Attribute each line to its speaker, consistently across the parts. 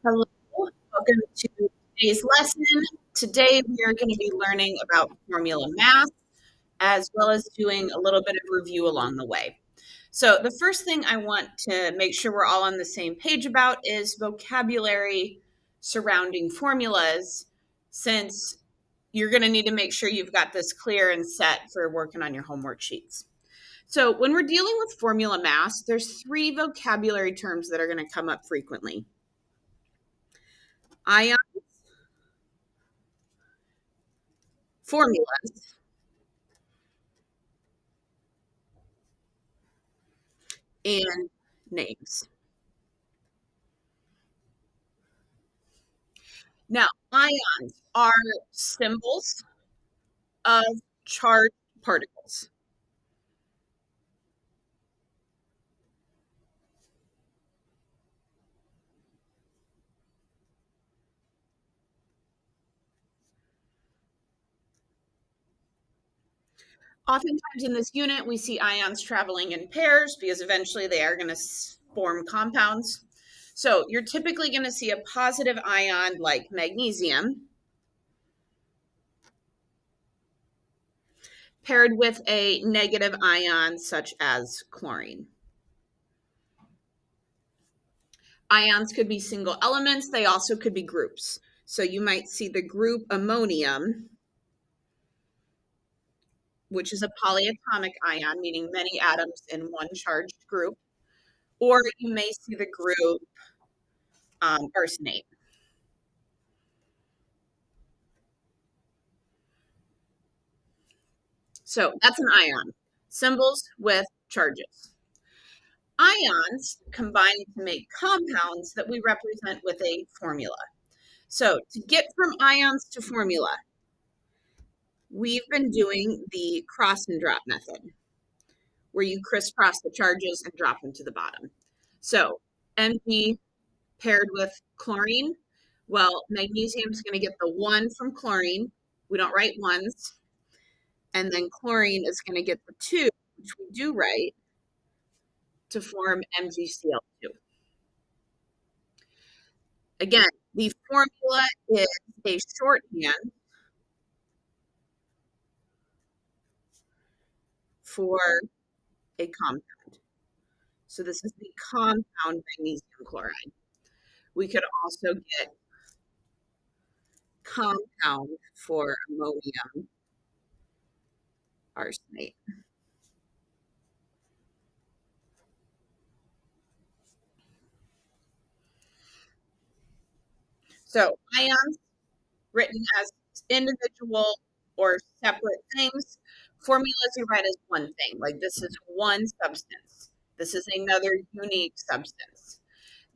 Speaker 1: Hello, welcome to today's lesson. Today we are going to be learning about formula math as well as doing a little bit of review along the way. So the first thing I want to make sure we're all on the same page about is vocabulary surrounding formulas, since you're going to need to make sure you've got this clear and set for working on your homework sheets. So when we're dealing with formula math, there's three vocabulary terms that are going to come up frequently: ion, formulas, and names. Now, ions are symbols of charged particles. Oftentimes in this unit, we see ions traveling in pairs because eventually they are going to form compounds. So you're typically going to see a positive ion like magnesium paired with a negative ion such as chlorine. Ions could be single elements. They also could be groups. So you might see the group ammonium, which is a polyatomic ion, meaning many atoms in one charged group, or you may see the group arsenate. So that's an ion, symbols with charges. Ions combine to make compounds that we represent with a formula. So to get from ions to formula, we've been doing the cross and drop method, where you crisscross the charges and drop them to the bottom. So Mg paired with chlorine, well, magnesium is going to get the one from chlorine. We don't write ones. And then chlorine is going to get the two, which we do write, to form MgCl2. Again, the formula is a shorthand for a compound. So this is the compound magnesium chloride. We could also get compound for ammonium arsenate. So ions written as individual or separate things. Formulas you write as one thing, like this is one substance. This is another unique substance.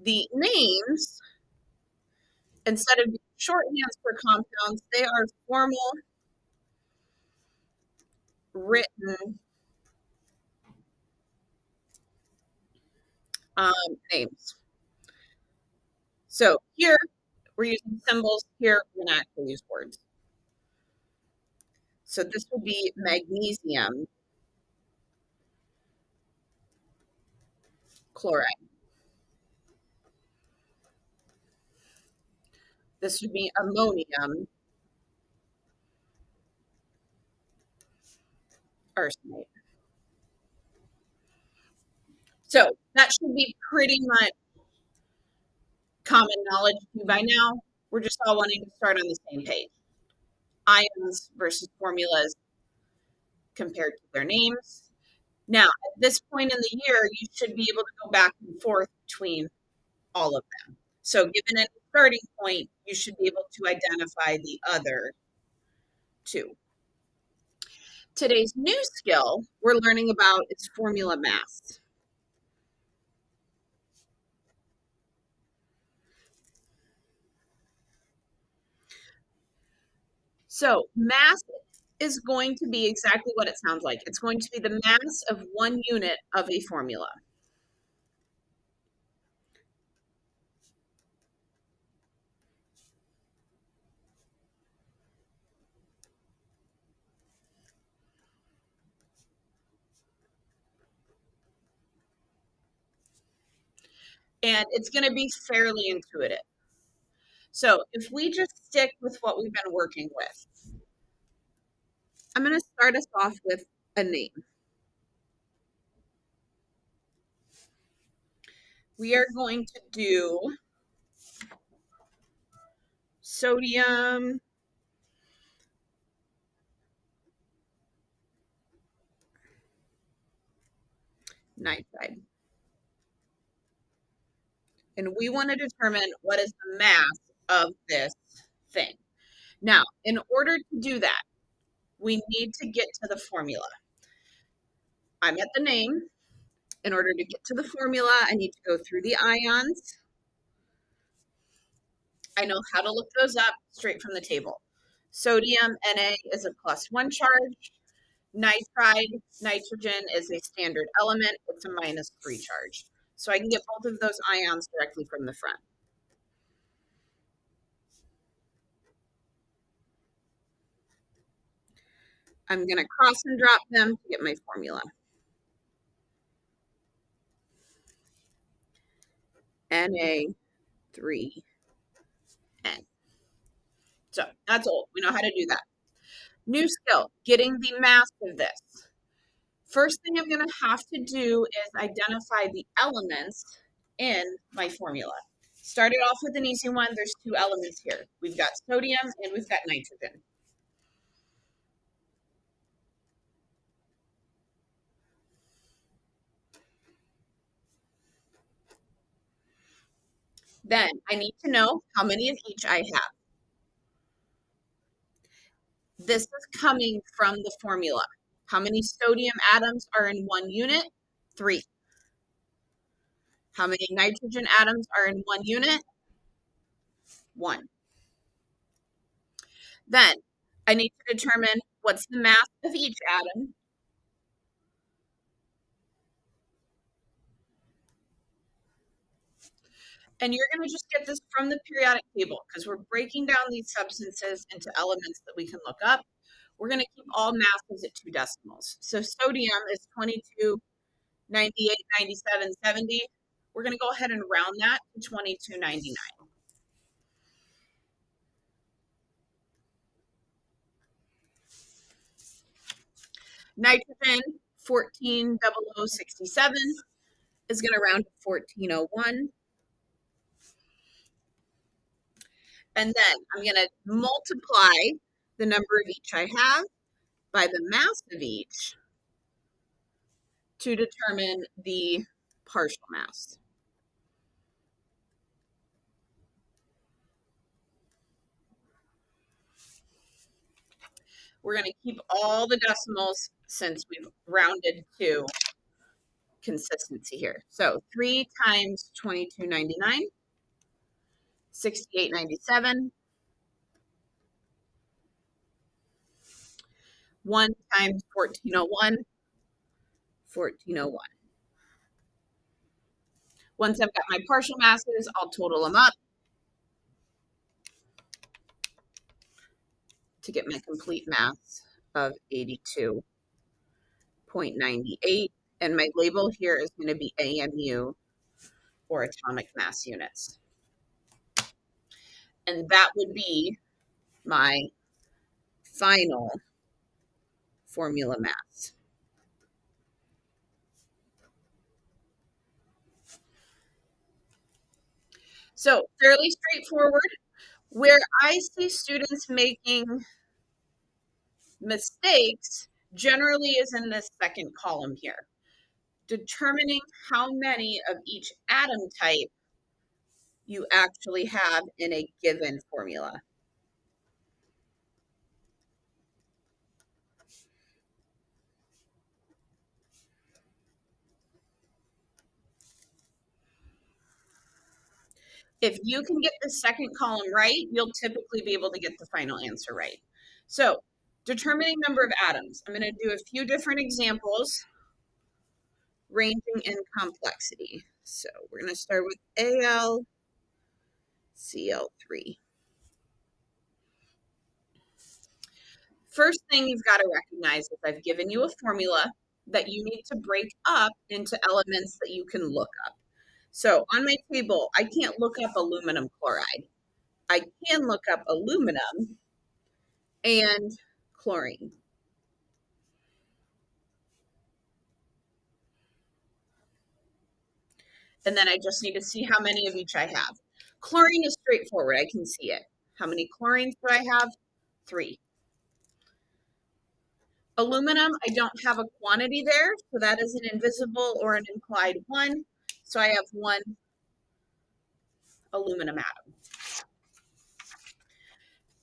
Speaker 1: The names, instead of being shorthands for compounds, they are formal written names. So here we're using symbols, here we're going to actually use words. So this would be magnesium chloride. This would be ammonium arsenate. So that should be pretty much common knowledge to you by now. We're just all wanting to start on the same page. Ions versus formulas compared to their names. Now, at this point in the year, you should be able to go back and forth between all of them. So, given a starting point, you should be able to identify the other two. Today's new skill we're learning about is formula mass. So, mass is going to be exactly what it sounds like. It's going to be the mass of one unit of a formula. And it's going to be fairly intuitive. So if we just stick with what we've been working with, I'm going to start us off with a name. We are going to do sodium nitride. And we want to determine what is the mass of this thing. Now, in order to do that, we need to get to the formula. I'm at the name. In order to get to the formula, I need to go through the ions. I know how to look those up straight from the table. Sodium, Na, is a +1 charge. Nitride, nitrogen, is a standard element. It's a -3 charge. So I can get both of those ions directly from the front. I'm going to cross and drop them to get my formula. Na3N. So that's old. We know how to do that. New skill, getting the mass of this. First thing I'm going to have to do is identify the elements in my formula. Started off with an easy one. There's 2 elements here. We've got sodium and we've got nitrogen. Then I need to know how many of each I have. This is coming from the formula. How many sodium atoms are in 1 unit? 3. How many nitrogen atoms are in 1 unit? 1. Then I need to determine what's the mass of each atom. And you're going to just get this from the periodic table because we're breaking down these substances into elements that we can look up. We're going to keep all masses at 2 decimals. So sodium is 22, 98, 97, 70. We're going to go ahead and round that to 2299. Nitrogen, 140067, is going to round to 1401. And then I'm going to multiply the number of each I have by the mass of each to determine the partial mass. We're going to keep all the decimals since we've rounded to consistency here. So 3 times 2299, 6897. 1 times 1401, 1401. Once I've got my partial masses, I'll total them up to get my complete mass of 82.98. And my label here is going to be AMU, or atomic mass units. And that would be my final formula mass. So fairly straightforward. Where I see students making mistakes generally is in this second column here. Determining how many of each atom type you actually have in a given formula. If you can get the second column right, you'll typically be able to get the final answer right. So, determining number of atoms. I'm going to do a few different examples ranging in complexity. So, we're going to start with AlCl3. First thing you've got to recognize is I've given you a formula that you need to break up into elements that you can look up. So on my table, I can't look up aluminum chloride. I can look up aluminum and chlorine. And then I just need to see how many of each I have. Chlorine is straightforward. I can see it. How many chlorines do I have? 3. Aluminum, I don't have a quantity there, so that is an invisible or an implied 1. So I have 1 aluminum atom.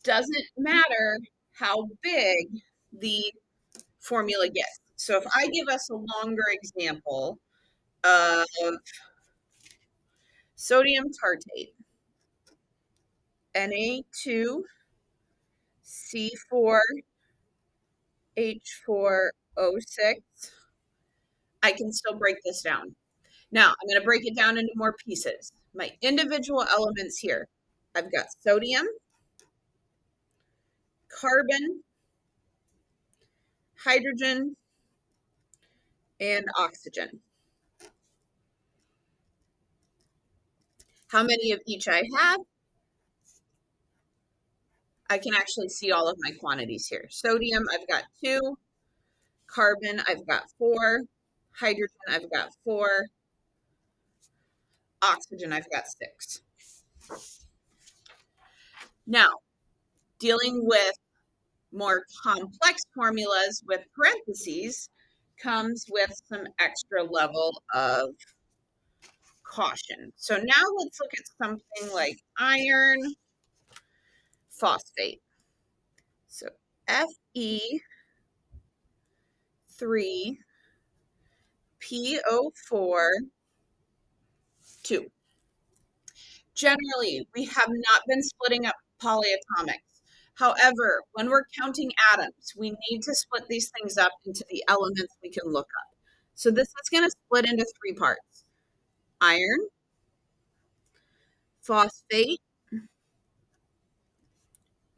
Speaker 1: Doesn't matter how big the formula gets. So if I give us a longer example of sodium tartrate, Na2C4H4O6, I can still break this down. Now, I'm going to break it down into more pieces. My individual elements here, I've got sodium, carbon, hydrogen, and oxygen. How many of each I have? I can actually see all of my quantities here. Sodium, I've got 2. Carbon, I've got 4. Hydrogen, I've got 4. Oxygen, I've got 6. Now, dealing with more complex formulas with parentheses comes with some extra level of caution. So now let's look at something like iron phosphate. So Fe3PO4 2. Generally, we have not been splitting up polyatomics. However, when we're counting atoms, we need to split these things up into the elements we can look up. So this is going to split into 3 parts: iron, phosphate,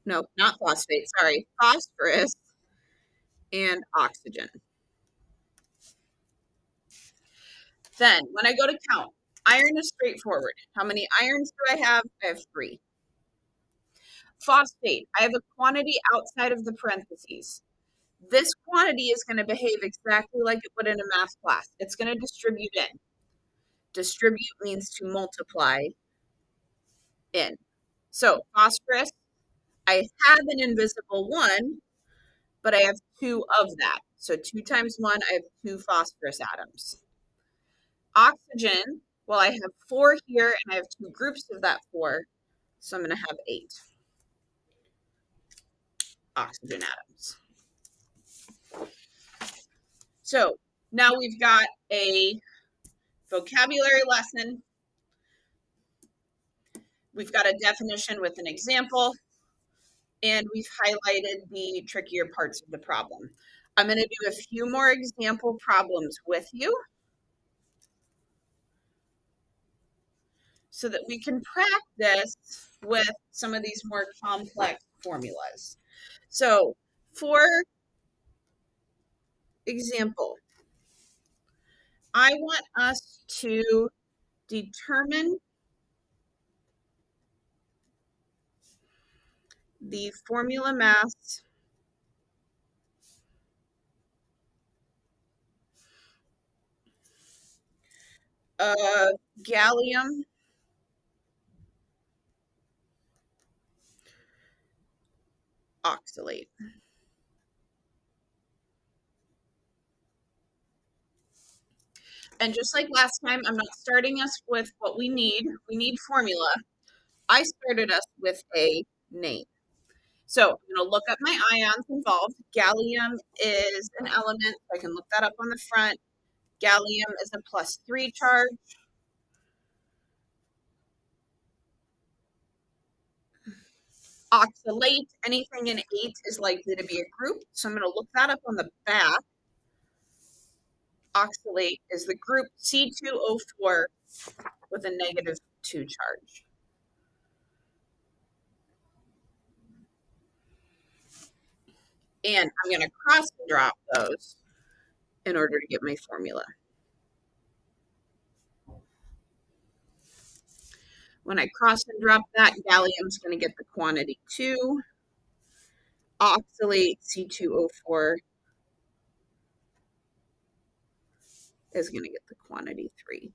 Speaker 1: no, not phosphate, sorry, phosphorus, and oxygen. Then, when I go to count, iron is straightforward. How many irons do I have? I have 3. Phosphate, I have a quantity outside of the parentheses. This quantity is going to behave exactly like it would in a math class. It's going to distribute in. Distribute means to multiply in. So phosphorus, I have an invisible 1, but I have 2 of that. So 2 times 1, I have 2 phosphorus atoms. Oxygen, well, I have 4 here, and I have 2 groups of that 4, so I'm going to have 8 oxygen atoms. So now we've got a vocabulary lesson. We've got a definition with an example, and we've highlighted the trickier parts of the problem. I'm going to do a few more example problems with you so that we can practice with some of these more complex formulas. So, for example, I want us to determine the formula mass of gallium oxalate. And just like last time, I'm not starting us with what we need. We need formula. I started us with a name. So I'm going to look up my ions involved. Gallium is an element. I can look that up on the front. Gallium is a +3 charge. Oxalate, anything in 8 is likely to be a group. So I'm going to look that up on the back. Oxalate is the group C2O4 with a -2 charge. And I'm going to cross drop those in order to get my formula. When I cross and drop that, gallium's going to get the quantity 2. Oxalate, C2O4, is going to get the quantity 3.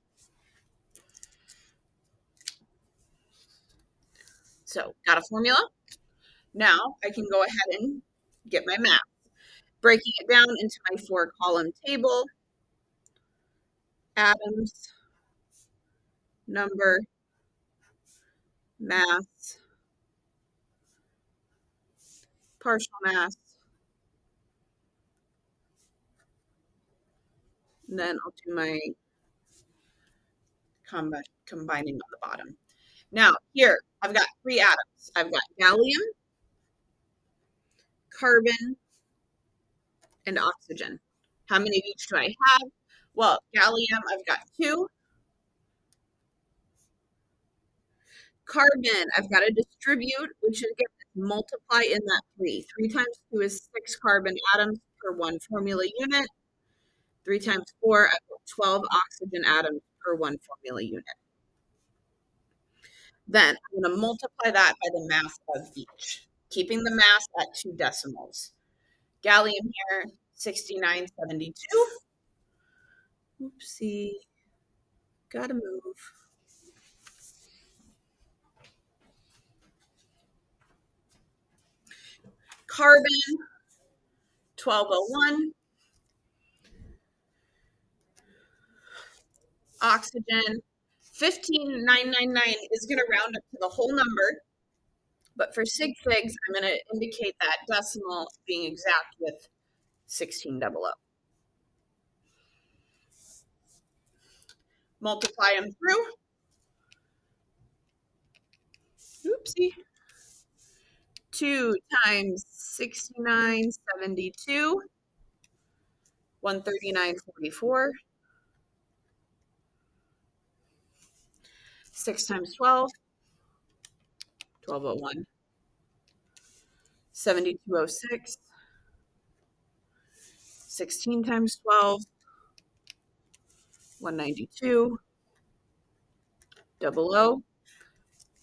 Speaker 1: So, got a formula? Now I can go ahead and get my math. Breaking it down into my 4-column table, atoms, number, mass, partial mass, and then I'll do my combining on the bottom. Now, here, I've got 3 atoms. I've got gallium, carbon, and oxygen. How many of each do I have? Well, gallium, I've got 2. Carbon, I've got to distribute, which is multiply in that 3. 3 times 2 is 6 carbon atoms per 1 formula unit. 3 times 4, I've got 12 oxygen atoms per 1 formula unit. Then I'm going to multiply that by the mass of each, keeping the mass at 2 decimals. Gallium here, 6972. Oopsie. Gotta move. Carbon, 1201. Oxygen, 15999 is going to round up to the whole number. But for sig figs, I'm going to indicate that decimal being exact with 1600. Multiply them through. Oopsie. 2 times 6972, 139.44. 6 times 12, 1201. 7206. 16 times 12, 192. 00.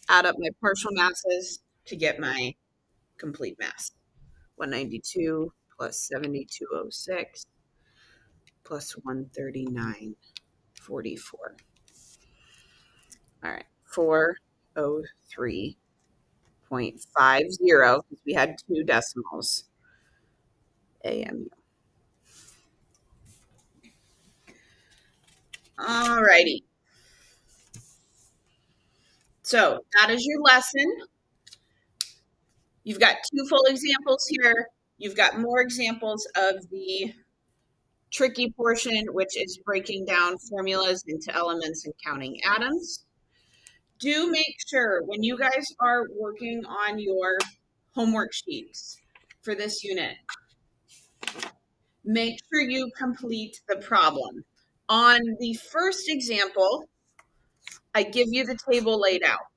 Speaker 1: Add up my partial masses to get my complete mass. 192 plus 7206 plus 139.44. All right, 403.50, because we had 2 decimals. AMU. All righty. So that is your lesson. You've got 2 full examples here. You've got more examples of the tricky portion, which is breaking down formulas into elements and counting atoms. Do make sure when you guys are working on your homework sheets for this unit, make sure you complete the problem. On the first example, I give you the table laid out.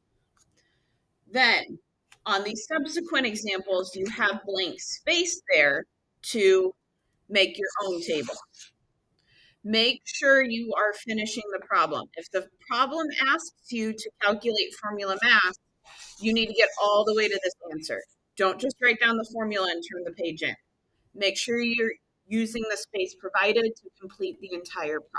Speaker 1: Then on the subsequent examples, you have blank space there to make your own table. Make sure you are finishing the problem. If the problem asks you to calculate formula mass, you need to get all the way to this answer. Don't just write down the formula and turn the page in. Make sure you're using the space provided to complete the entire problem.